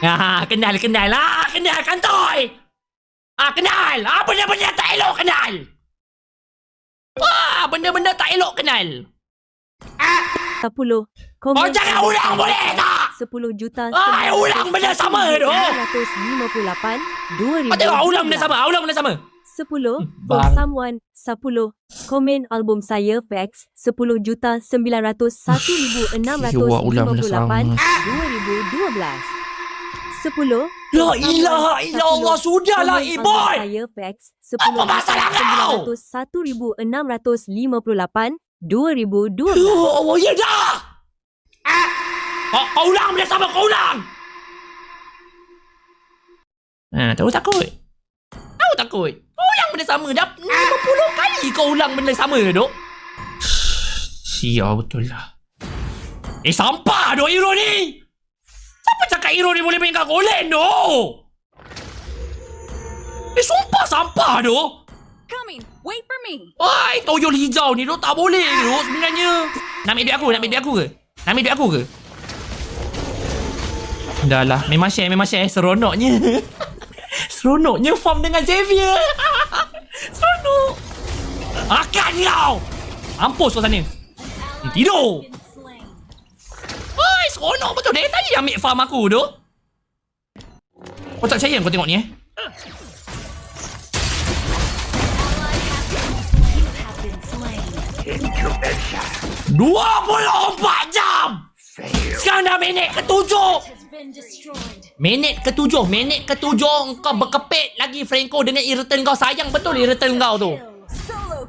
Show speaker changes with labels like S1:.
S1: Kenal lah. Kenal kantoi. Kenal. Benda-benda tak elok kenal. Benda-benda tak elok kenal.
S2: 10.
S1: Oh, jangan ulang boleh tak?
S2: 10 juta.
S1: Ulang benda sama tu.
S2: 958 2000.
S1: Ulang benda sama.
S2: 10 for someone. 10 komen album saya facts 10 juta 901,658 2012. 10
S1: La ilaha illallah, sudahlah boy.
S2: Saya facts 10
S1: Apa masalah kau?
S2: 901,658 2012.
S1: Oh, ya dah. Kau ulang benda sama, kau ulang. Tahu takut. Kau ulang benda sama. Dah 50 kali kau ulang benda sama dok. Sia betul lah. Sampah dok hero ni. Siapa cakap hero ni boleh mainkan golen dok? Sumpah sampah dok.
S3: Coming. Wait for me.
S1: Toyol hijau ni dok tak boleh dok sebenarnya. Nak ambil duit aku ke? Dah lah, memang share. Seronoknya. Seronoknya farm dengan Xavier. Seronok. Akan kau. Mampus kau sana. Tidur. Seronok betul. Dari tadi ambil farm aku tu. Kau tak percaya kau tengok ni 24 jam. Sekarang dah minit ke-7. Minit ke-7 engkau berkepit lagi Franco dengan irritan kau. Sayang betul irritan kau tu.